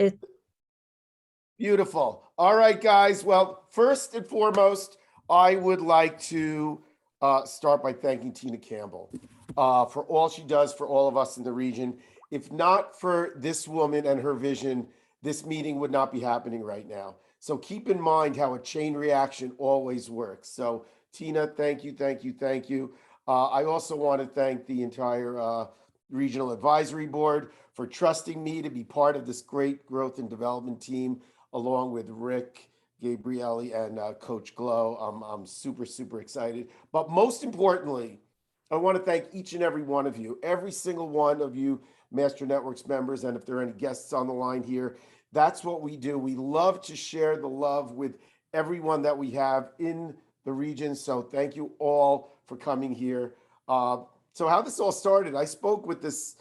It Beautiful. All right, guys. Well, first and foremost, I would like to start by thanking Tina Campbell for all she does for all of us in the region. If not for this woman and her vision, this meeting would not be happening right now. So keep in mind how a chain reaction always works. So, Tina, thank you, thank you, thank you. I also want to thank the entire Regional Advisory Board for trusting me to be part of this great growth and development team along with Rick, Gabrielli, and Coach Glow. I'm super, super excited. But most importantly, I want to thank each and every one of you, every single one of you Master Networks members, and if there are any guests on the line here, that's what we do. We love to share the love with everyone that we have in the region. So thank you all for coming here. So how this all started, I spoke with this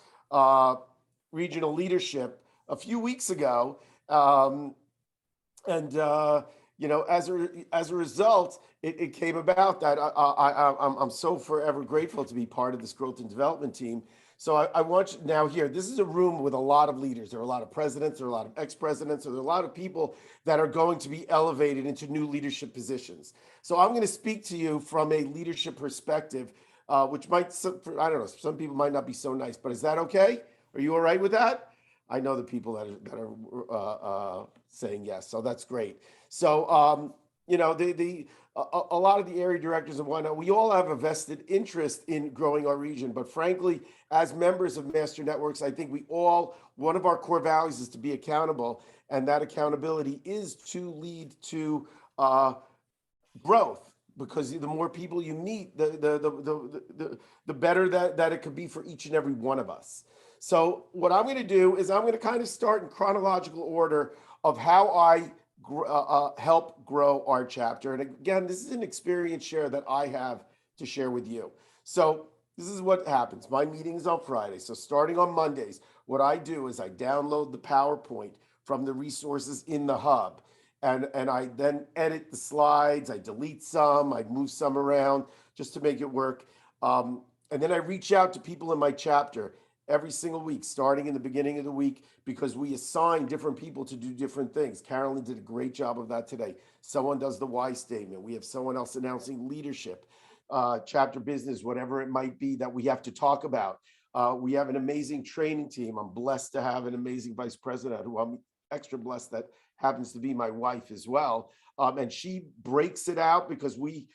regional leadership a few weeks ago. And as a result, it came about that I'm so forever grateful to be part of this growth and development team. So I want you now here. This is a room with a lot of leaders. There are a lot of presidents. There are a lot of ex-presidents. There are a lot of people that are going to be elevated into new leadership positions. So I'm going to speak to you from a leadership perspective, which might, I don't know, some people might not be so nice, but is that okay? Are you all right with that? I know the people that are saying yes, so that's great. So a lot of the area directors and whatnot, we all have a vested interest in growing our region. But frankly, as members of Master Networks, I think one of our core values is to be accountable, and that accountability is to lead to growth. Because the more people you meet, the better that it could be for each and every one of us. So what I'm going to do is I'm going to kind of start in chronological order of how I help grow our chapter. And again, this is an experience share that I have to share with you. So this is what happens. My meeting is on Friday. So starting on Mondays, what I do is I download the PowerPoint from the resources in the hub. And I then edit the slides. I delete some. I move some around just to make it work. And then I reach out to people in my chapter every single week, starting in the beginning of the week, because we assign different people to do different things. Carolyn did a great job of that today. Someone does the why statement. We have someone else announcing leadership, chapter business, whatever it might be that we have to talk about. We have an amazing training team. I'm blessed to have an amazing vice president who I'm extra blessed that happens to be my wife as well. And she breaks it out because we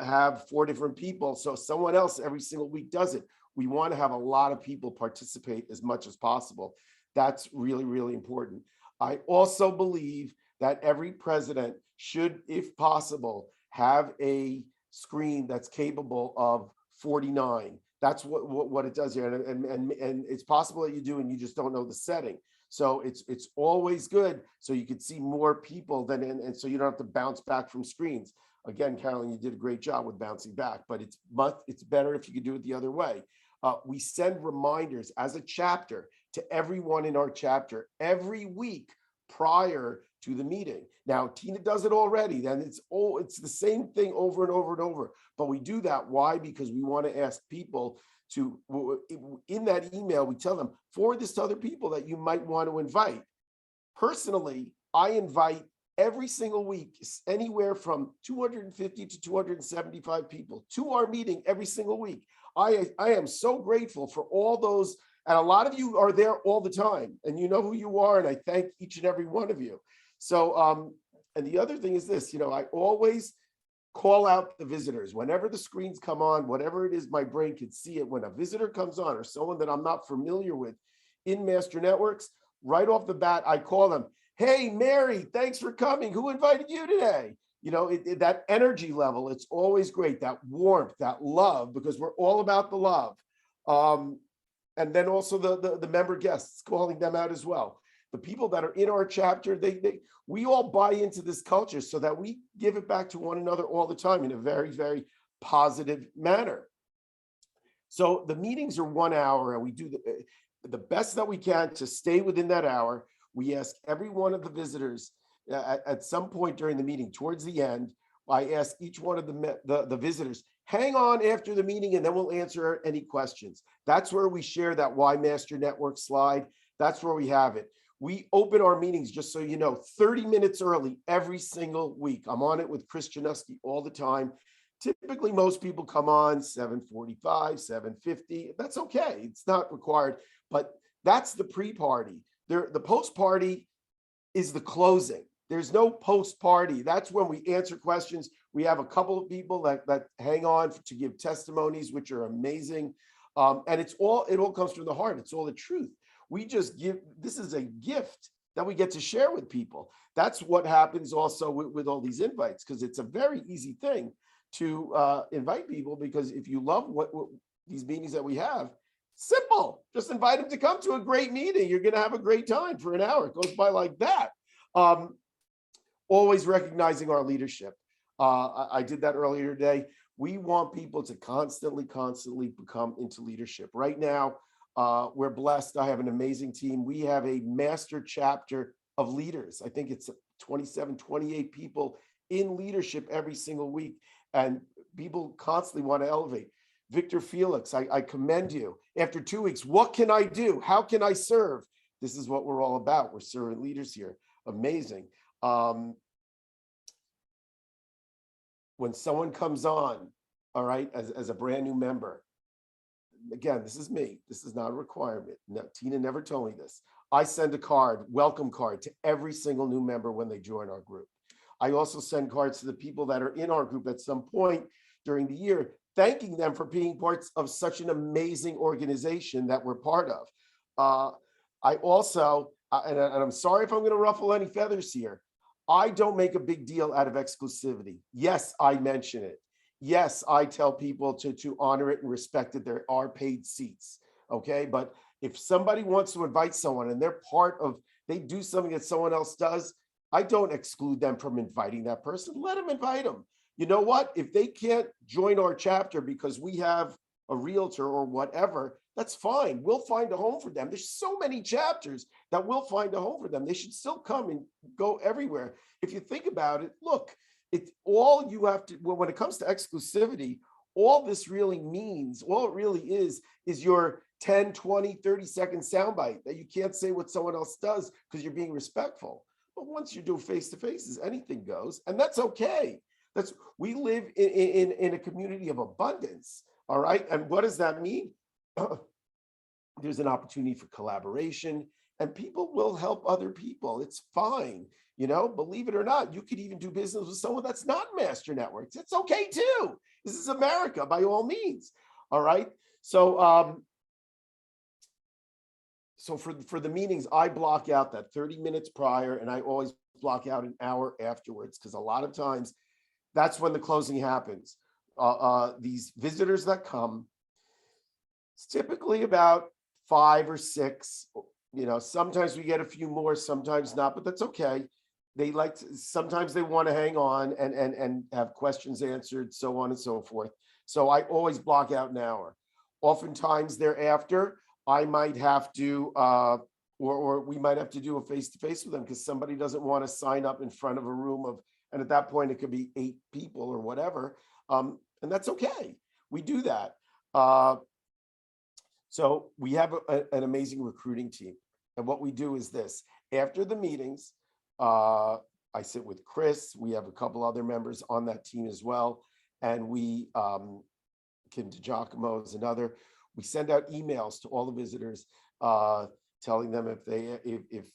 have 4 different people. So someone else every single week does it. We want to have a lot of people participate as much as possible. That's really, really important. I also believe that every president should, if possible, have a screen that's capable of 49. That's what it does here. And it's possible that you do, and you just don't know the setting. So it's always good so you could see more people and so you don't have to bounce back from screens. Again, Carolyn, you did a great job with bouncing back, but it's better if you could do it the other way. We send reminders as a chapter to everyone in our chapter every week prior to the meeting. Now, Tina does it already, then it's the same thing over and over and over. But we do that. Why? Because we want to ask people to, in that email, we tell them, forward this to other people that you might want to invite. Personally, I invite every single week anywhere from 250 to 275 people to our meeting every single week. I am so grateful for all those, and a lot of you are there all the time, and you know who you are, and I thank each and every one of you. So, and the other thing is this, I always call out the visitors. Whenever the screens come on, whatever it is, my brain can see it. When a visitor comes on or someone that I'm not familiar with in Master Networks, right off the bat, I call them, hey, Mary, thanks for coming. Who invited you today? That energy level, it's always great, that warmth, that love, because we're all about the love. And then also the member guests, calling them out as well. The people that are in our chapter, we all buy into this culture so that we give it back to one another all the time in a very, very positive manner. So the meetings are 1 hour, and we do the best that we can to stay within that hour. We ask every one of the visitors at some point during the meeting, towards the end, I ask each one of the visitors, hang on after the meeting, and then we'll answer any questions. That's where we share that Why Master Network slide. That's where we have it. We open our meetings, just so you know, 30 minutes early every single week. I'm on it with Chris Januski all the time. Typically, most people come on 7:45, 7:50. That's okay. It's not required, but that's the pre-party. The post-party is the closing. There's no post-party. That's when we answer questions. We have a couple of people that hang on to give testimonies, which are amazing. And it all comes from the heart. It's all the truth. We just give, this is a gift that we get to share with people. That's what happens also with all these invites, because it's a very easy thing to invite people, because if you love what these meetings that we have, simple, just invite them to come to a great meeting. You're going to have a great time for an hour. It goes by like that. Always recognizing our leadership. I did that earlier today. We want people to constantly become into leadership. Right now, we're blessed. I have an amazing team. We have a master chapter of leaders. I think it's 27, 28 people in leadership every single week. And people constantly want to elevate. Victor Felix, I commend you. After 2 weeks, what can I do? How can I serve? This is what we're all about. We're serving leaders here. Amazing. When someone comes on, all right, as a brand new member, again, this is me. This is not a requirement. No, Tina never told me this. I send a card, welcome card, to every single new member when they join our group. I also send cards to the people that are in our group at some point during the year, thanking them for being parts of such an amazing organization that we're part of. I also, and I'm sorry if I'm going to ruffle any feathers here, I don't make a big deal out of exclusivity. Yes, I mention it. Yes, I tell people to honor it and respect it. There are paid seats, okay? But if somebody wants to invite someone and they're part of, they do something that someone else does, I don't exclude them from inviting that person. Let them invite them. You know what? If they can't join our chapter because we have a realtor or whatever, that's fine. We'll find a home for them. There's so many chapters that we'll find a home for them. They should still come and go everywhere. If you think about it, look, it's all you have to, well, when it comes to exclusivity, all this really means, all it really is your 10, 20, 30-second soundbite that you can't say what someone else does because you're being respectful. But once you do face-to-faces, anything goes, and that's okay. We live in a community of abundance, all right? And what does that mean? There's an opportunity for collaboration, and people will help other people. It's fine. You know, believe it or not, you could even do business with someone that's not Master Networks. It's okay too. This is America, by all means. All right. So, for the meetings, I block out that 30 minutes prior, and I always block out an hour afterwards, because a lot of times that's when the closing happens. These visitors that come, it's typically about 5 or 6. You know, sometimes we get a few more, sometimes not, but that's okay. They like to, sometimes they want to hang on and have questions answered, so on and so forth. So I always block out an hour. Oftentimes thereafter, I might have to, or we might have to do a face-to-face with them because somebody doesn't want to sign up in front of a room of, and at that point it could be 8 people or whatever. And that's okay. We do that. So we have an amazing recruiting team. And what we do is this: after the meetings, I sit with Chris. We have a couple other members on that team as well. And we, Kim DiGiacomo is another. We send out emails to all the visitors, telling them if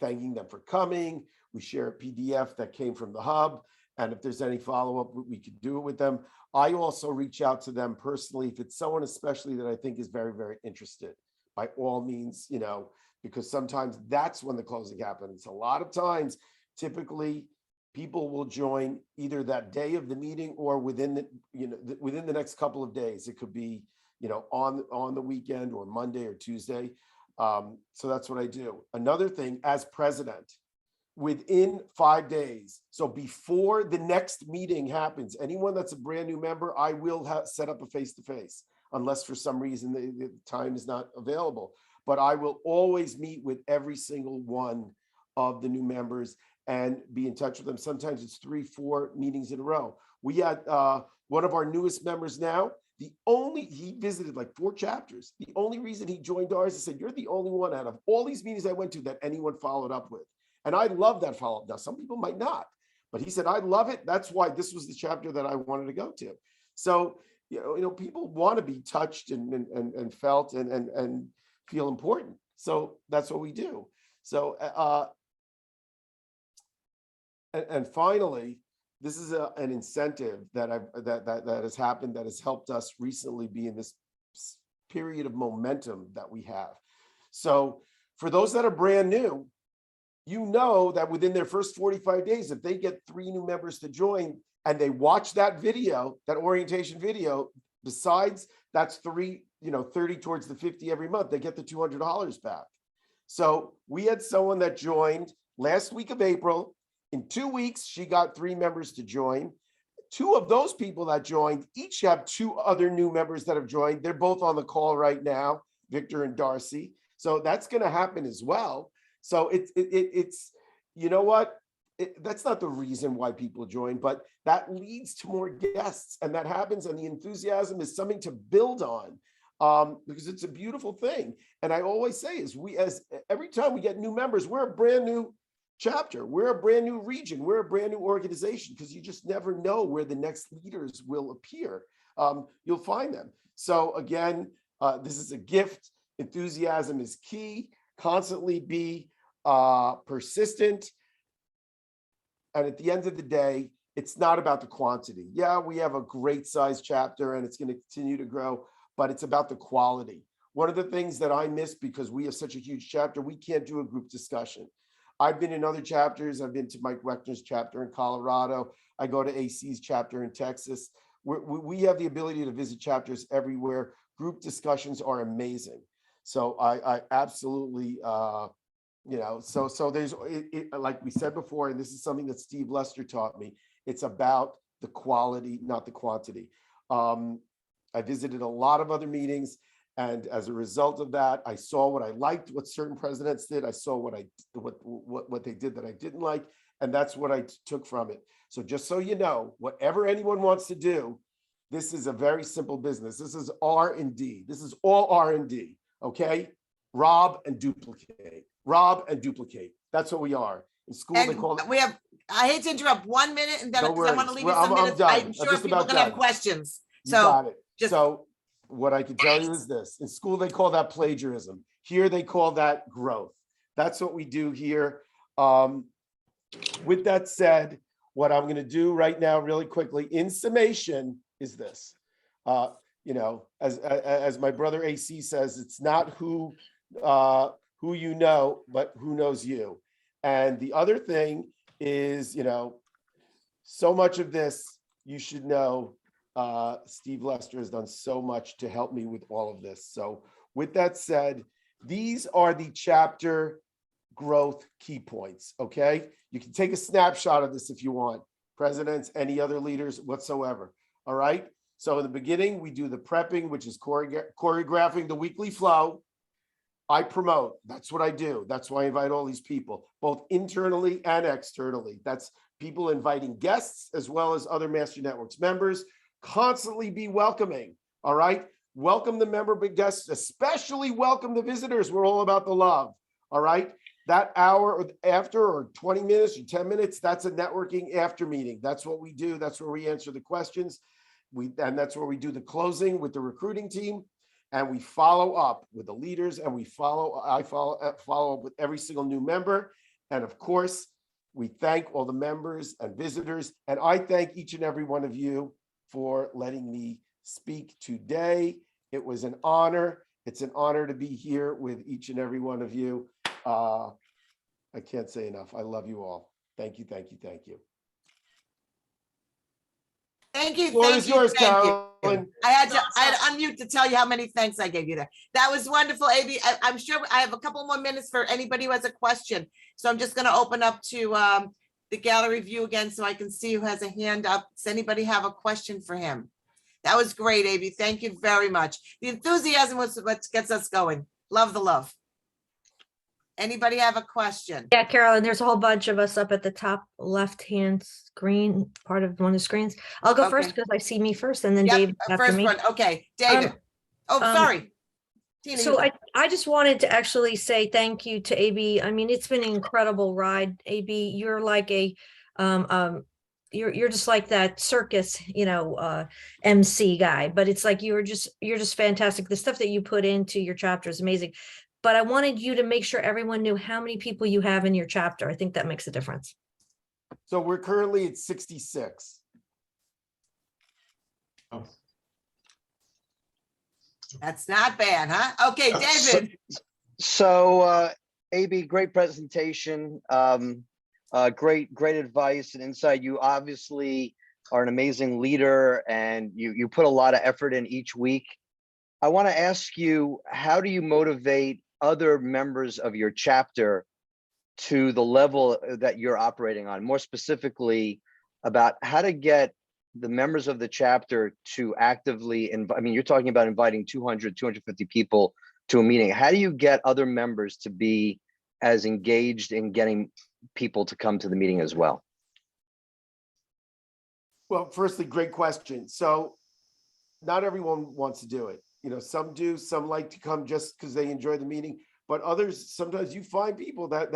thanking them for coming. We share a PDF that came from the hub. And if there's any follow-up, we could do it with them. I also reach out to them personally if it's someone especially that I think is very, very interested. By all means, you know, because sometimes that's when the closing happens. A lot of times, typically, people will join either that day of the meeting or within the next couple of days. It could be, you know, on the weekend or Monday or Tuesday. So that's what I do. Another thing, as president, within 5 days, so before the next meeting happens, anyone that's a brand new member, I will set up a face-to-face, unless for some reason the time is not available. But I will always meet with every single one of the new members and be in touch with them. Sometimes it's 3, 4 meetings in a row. We had one of our newest members now He visited like 4 chapters. The only reason he joined ours, he said, you're the only one out of all these meetings I went to that anyone followed up with. And I love that follow-up. Now, some people might not, but he said, I love it. That's why this was the chapter that I wanted to go to. So, people want to be touched and felt and feel important. So that's what we do. So, and finally, this is an incentive that has happened, that has helped us recently be in this period of momentum that we have. So for those that are brand new, that within their first 45 days, if they get 3 new members to join and they watch that video, that orientation video, besides that's 30 towards the 50 every month, they get the $200 back. So we had someone that joined last week of April. In 2 weeks, she got 3 members to join. 2 of those people that joined each have 2 other new members that have joined. They're both on the call right now, Victor and Darcy. So that's going to happen as well. So it's that's not the reason why people join, but that leads to more guests, and that happens. And the enthusiasm is something to build on, because it's a beautiful thing. And I always say every time we get new members, we're a brand new chapter, we're a brand new region, we're a brand new organization, because you just never know where the next leaders will appear. You'll find them. So again, this is a gift. Enthusiasm is key. Constantly be persistent. And at the end of the day, it's not about the quantity. Yeah, we have a great size chapter and it's going to continue to grow, but it's about the quality. One of the things that I miss, because we have such a huge chapter, we can't do a group discussion. I've been in other chapters. I've been to Mike Wechner's chapter in Colorado. I go to AC's chapter in Texas. We have the ability to visit chapters everywhere. Group discussions are amazing. So I absolutely, so there's, like we said before, and this is something that Steve Lester taught me, it's about the quality, not the quantity. I visited a lot of other meetings, and as a result of that, I saw what I liked, what certain presidents did. I saw what they did that I didn't like, and that's what I took from it. So just so you know, whatever anyone wants to do, this is a very simple business. This is R&D. This is all R&D, okay? Rob and duplicate. Rob and duplicate. That's what we are. In school, And they call it. we have, I hate to interrupt, 1 minute, and then No because I want to leave you worries. some minutes. I'm sure just people are about going to have done. questions. You So got it. just, So what I can tell you is this. In school, they call that plagiarism. Here, they call that growth. That's what we do here. With that said, what I'm going to do right now, really quickly, in summation, is this. As my brother AC says, it's not who you know, but who knows you. And the other thing is, so much of this, you should know, Steve Lester has done so much to help me with all of this. So with that said, these are the chapter growth key points, okay? You can take a snapshot of this if you want, presidents, any other leaders whatsoever, all right? So in the beginning, we do the prepping, which is choreographing the weekly flow. I promote, that's what I do. That's why I invite all these people, both internally and externally. That's people inviting guests as well as other Master Networks members. Constantly be welcoming, all right? Welcome the member guests, especially welcome the visitors. We're all about the love, all right? That hour after, or 20 minutes or 10 minutes, that's a networking after meeting. That's what we do. That's where we answer the questions. And that's where we do the closing with the recruiting team. And we follow up with the leaders, and I follow up with every single new member. And of course, we thank all the members and visitors. And I thank each and every one of you for letting me speak today. It was an honor. It's an honor to be here with each and every one of you. I can't say enough. I love you all. Thank you, thank you, thank you. thank you. Floor is yours, Carolyn. I had to unmute to tell you how many thanks I gave you there. That was wonderful, Abie. I'm sure I have a couple more minutes for anybody who has a question. So I'm just going to open up to the gallery view again so I can see who has a hand up. Does anybody have a question for him? That was great, Abie. Thank you very much. The enthusiasm was what gets us going. Love the love. Anybody have a question? Yeah, Carolyn, there's a whole bunch of us up at the top left-hand screen, part of one of the screens. I'll go first Okay. because I see me first and then Yep, David after first me. one. Okay, David. Oh, um, sorry. Tina, you So go. I just wanted to actually say thank you to Abie. I mean, it's been an incredible ride. Abie, you're like a you're just like that circus, MC guy, but it's like you're just fantastic. The stuff that you put into your chapter is amazing. But I wanted you to make sure everyone knew how many people you have in your chapter. I think that makes a difference. So we're currently at 66. Oh. That's not bad, huh? Okay, David. So, Abie, great presentation. Great advice and insight. You obviously are an amazing leader, and you put a lot of effort in each week. I want to ask you, how do you motivate other members of your chapter to the level that you're operating on? More specifically, about how to get the members of the chapter to actively invite. I mean, you're talking about inviting 200, 250 people to a meeting. How do you get other members to be as engaged in getting people to come to the meeting as well? Well, firstly, great question. So not everyone wants to do it. Some do, some like to come just because they enjoy the meeting, but others, sometimes you find people that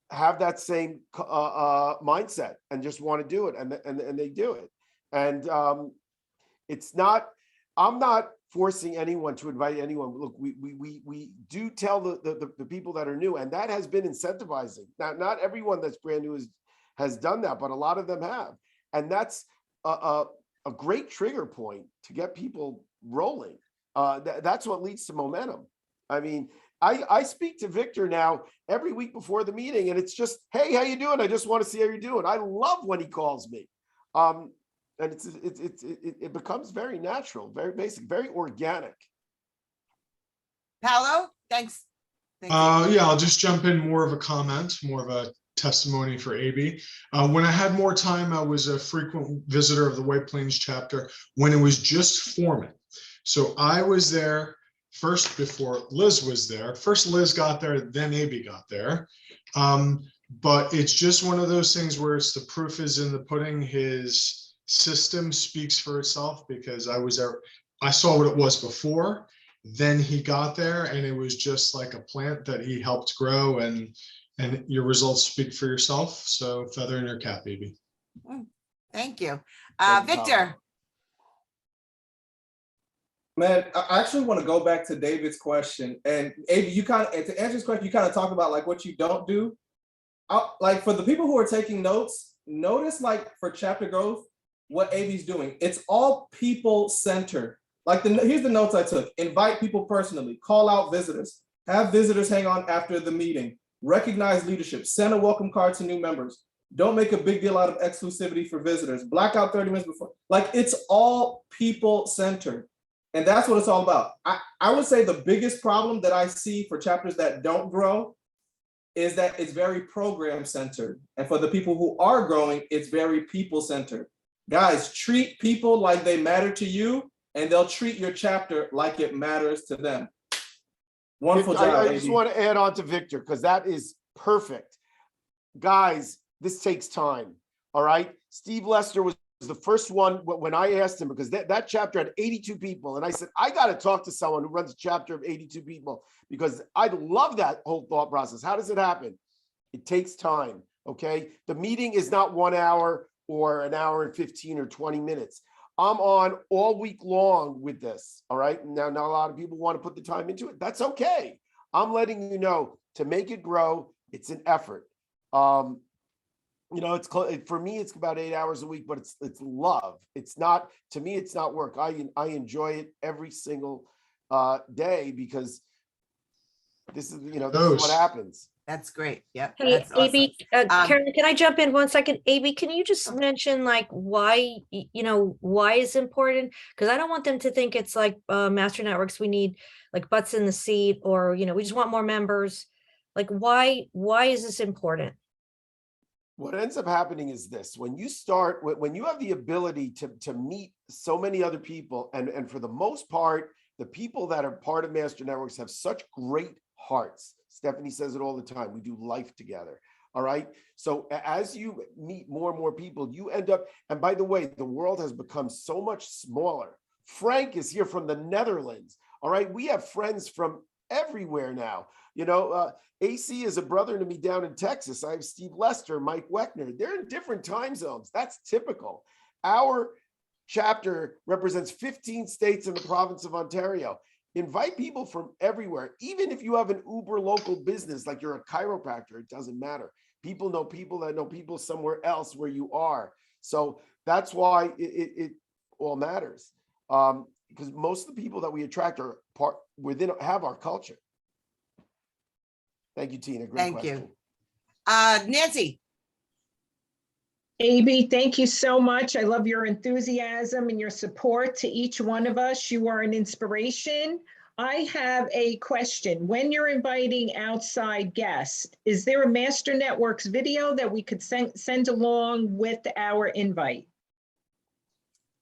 have that same mindset and just want to do it, and they do it. And I'm not forcing anyone to invite anyone. Look, we do tell the people that are new, and that has been incentivizing. Now, not everyone that's brand new has done that, but a lot of them have, and that's a great trigger point to get people rolling. That's what leads to momentum. I mean, I speak to Victor now every week before the meeting, and it's just, hey, how you doing? I just want to see how you're doing. I love when he calls me. And it becomes very natural, very basic, very organic. Paolo, thanks. Yeah, I'll just jump in, more of a comment, more of a testimony for Abie. When I had more time, I was a frequent visitor of the White Plains chapter when it was just forming. So I was there first before Liz was there. First Liz got there, then Abie got there. But it's just one of those things where it's the proof is in the pudding. His system speaks for itself, because I was there, I saw what it was before, then he got there, and it was just like a plant that he helped grow, and your results speak for yourself. So feather in your cap, baby. Thank you. Thank you, Victor. Paolo. Man, I actually want to go back to David's question. And Abie, to answer his question, you kind of talk about like what you don't do. Like for the people who are taking notes, notice like for chapter growth, what Abie's doing. It's all people centered. Like here's the notes I took: invite people personally, call out visitors, have visitors hang on after the meeting, recognize leadership, send a welcome card to new members. Don't make a big deal out of exclusivity for visitors. Black out 30 minutes before. Like it's all people centered. And that's what it's all about. I would say the biggest problem that I see for chapters that don't grow is that it's very program centered. And for the people who are growing, it's very people centered. Guys, treat people like they matter to you, and they'll treat your chapter like it matters to them. Wonderful Victor, job. I just want to add on to Victor, because that is perfect. Guys, this takes time. All right. Steve Lester was the first one when I asked him, because that chapter had 82 people. And I said, I got to talk to someone who runs a chapter of 82 people, because I love that whole thought process. How does it happen? It takes time. Okay. The meeting is not 1 hour or an hour and 15 or 20 minutes. I'm on all week long with this. All right. Now, not a lot of people want to put the time into it. That's okay. I'm letting you know, to make it grow, it's an effort. It's for me, it's about 8 hours a week, but it's love. It's not, to me, it's not work. I enjoy it every single day, because this is what happens. That's great. Yep. Hey, That's awesome. Abie, Karen, can I jump in 1 second? Abie, can you just mention like why, why is important? Because I don't want them to think it's like Master Networks, we need like butts in the seat, or, we just want more members. Like why is this important? What ends up happening is this: when you have the ability to meet so many other people, and for the most part, the people that are part of Master Networks have such great hearts. Stephanie says it all the time. We do life together. All right. So as you meet more and more people, you end up, and by the way, the world has become so much smaller. Frank is here from the Netherlands. All right. We have friends from everywhere now. You know, AC is a brother to me down in Texas. I have Steve Lester, Mike Weckner. They're in different time zones. That's typical. Our chapter represents 15 states in the province of Ontario. Invite people from everywhere. Even if you have an uber local business, like you're a chiropractor, it doesn't matter. People know people that know people somewhere else where you are. So that's why it all matters. Because most of the people that we attract are have our culture. Thank you, Tina. Great Thank question. you. Nancy. Abie, thank you so much. I love your enthusiasm and your support to each one of us. You are an inspiration. I have a question. When you're inviting outside guests, is there a Master Networks video that we could send along with our invite?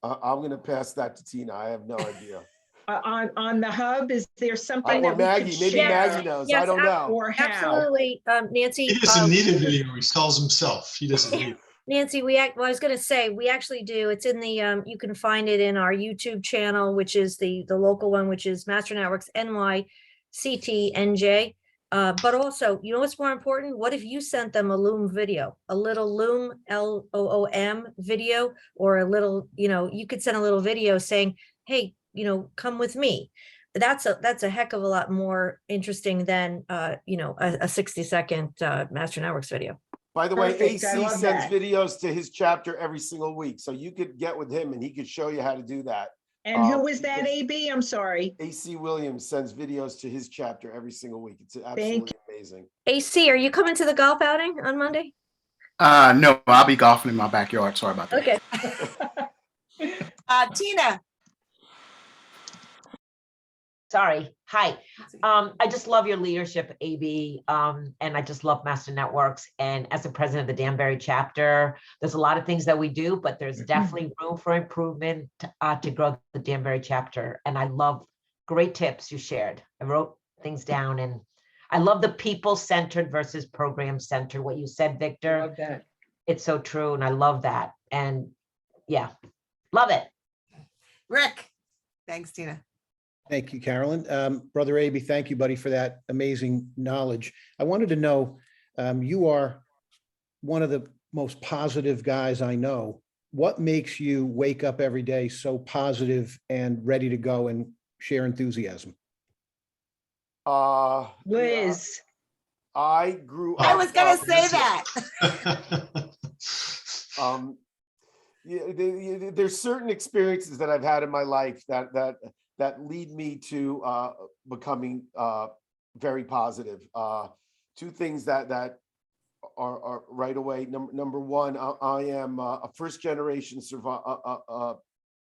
I'm going to pass that to Tina. I have no idea. On the hub, is there something Or that we Maggie, could maybe share? Maggie knows. Yes, I don't know. Or how? Absolutely, Nancy. He doesn't need a video. He sells himself. He doesn't need it. Nancy, well, I was going to say, we actually do. It's in the, you can find it in our YouTube channel, which is the local one, which is Master Networks NYCTNJ. But also, you know what's more important? What if you sent them a Loom video, a little Loom, LOOM video, or a little, you could send a little video saying, hey, come with me. That's a heck of a lot more interesting than, a 60-second Master Networks video. By the way, Perfect. I AC love sends that. videos to his chapter every single week. So you could get with him and he could show you how to do that. And who is that, AB? I'm sorry. AC Williams sends videos to his chapter every single week. It's Thank absolutely amazing. AC, are you coming to the golf outing on Monday? No, I'll be golfing in my backyard. Sorry about that. Okay. Tina. Sorry. Hi. I just love your leadership, AB. And I just love Master Networks. And as the president of the Danbury chapter, there's a lot of things that we do, but there's definitely room for improvement to grow the Danbury chapter. And I love great tips you shared. I wrote things down and I love the people-centered versus program-centered. What you said, Victor, Love that. it's so true. And I love that. And yeah, love it. Rick. Thanks, Tina. Thank you, Carolyn. Brother Abie, thank you, buddy, for that amazing knowledge. I wanted to know, you are one of the most positive guys I know. What makes you wake up every day so positive and ready to go and share enthusiasm? Liz. I grew up. I was going to say that. There's certain experiences that I've had in my life that lead me to becoming very positive. Two things that are right away. Number one, I am a first generation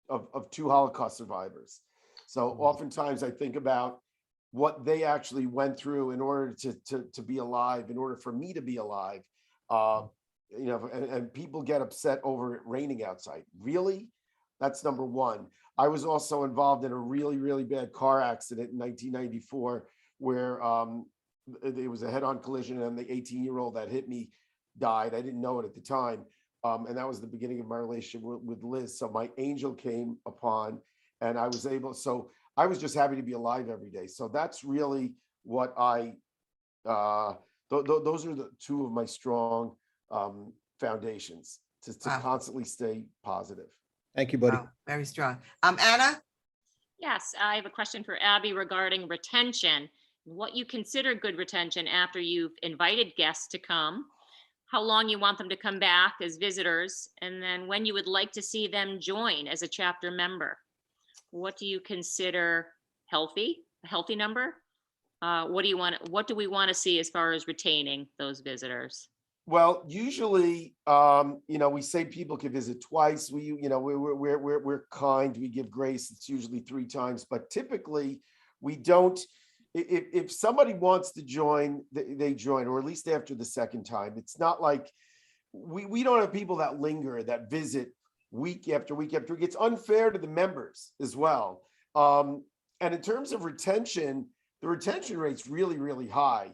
of two Holocaust survivors. So oftentimes I think about what they actually went through in order to be alive, in order for me to be alive. And people get upset over it raining outside. Really? That's number one. I was also involved in a really, really bad car accident in 1994 where it was a head-on collision and the 18-year-old that hit me died. I didn't know it at the time. And that was the beginning of my relationship with Liz. So my angel came upon and I was just happy to be alive every day. So that's really what those are the two of my strong foundations to Wow. constantly stay positive. Thank you, buddy. Wow, very strong. Anna. Yes, I have a question for Abie regarding retention. What you consider good retention after you've invited guests to come, how long you want them to come back as visitors, and then when you would like to see them join as a chapter member. What do you consider a healthy number? What do we want to see as far as retaining those visitors? Well, usually, we say people can visit twice. We're kind. We give grace. It's usually 3 times, but typically we don't. If somebody wants to join, they join, or at least after the second time. It's not like we don't have people that linger, that visit week after week after week. It's unfair to the members as well. And in terms of retention, the retention rate's really, really high.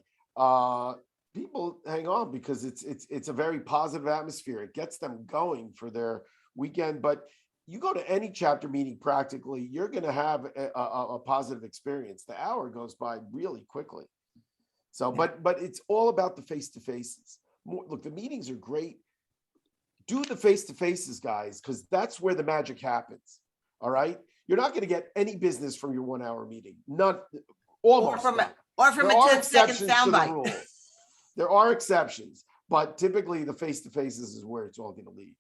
People hang on because it's a very positive atmosphere. It gets them going for their weekend. But you go to any chapter meeting, practically, you're going to have a positive experience. The hour goes by really quickly. So, but it's all about the face-to-faces. Look, the meetings are great. Do the face-to-faces, guys, because that's where the magic happens. All right. You're not going to get any business from your 1 hour meeting. None. Almost. Or from a There are 10-second exceptions to the soundbite. rule. There are exceptions, but typically the face-to-faces is where it's all going to lead.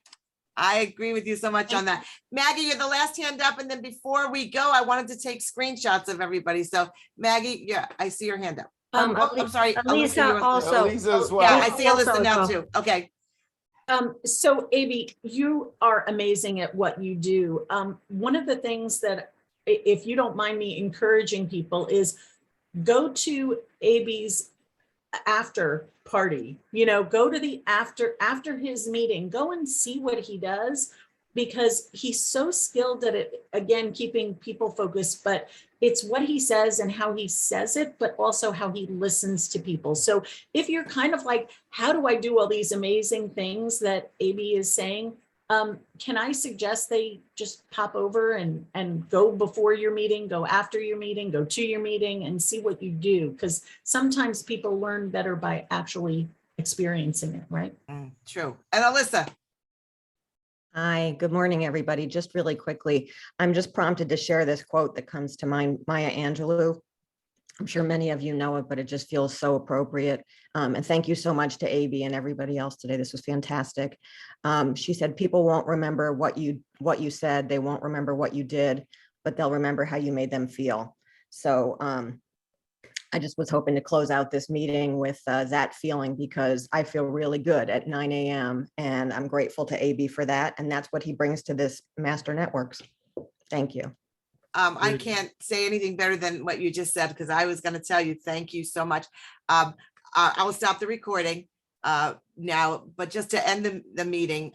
I agree with you so much on that. Maggie, you're the last hand up. And then before we go, I wanted to take screenshots of everybody. So Maggie, yeah, I see your hand up. I'm sorry. Elisa you were- also. Elisa as Yeah, well. I see Alyssa now Also. too. Okay. So Abie, you are amazing at what you do. One of the things that, if you don't mind me encouraging people, is go to Abie's after party, go to the after his meeting, go and see what he does, because he's so skilled at it, again, keeping people focused, but it's what he says and how he says it, but also how he listens to people. So if you're kind of like, how do I do all these amazing things that Abie is saying? Can I suggest they just pop over and go before your meeting, go after your meeting, go to your meeting and see what you do? Because sometimes people learn better by actually experiencing it, right? True. And Alyssa. Hi, good morning, everybody. Just really quickly, I'm just prompted to share this quote that comes to mind, Maya Angelou. I'm sure many of you know it, but it just feels so appropriate. And thank you so much to Abie and everybody else today. This was fantastic. She said, people won't remember what you said. They won't remember what you did, but they'll remember how you made them feel. So I just was hoping to close out this meeting with that feeling, because I feel really good at 9 a.m. and I'm grateful to Abie for that. And that's what he brings to this Master Networks. Thank you. I can't say anything better than what you just said, because I was going to tell you, thank you so much. I will stop the recording now, but just to end the meeting,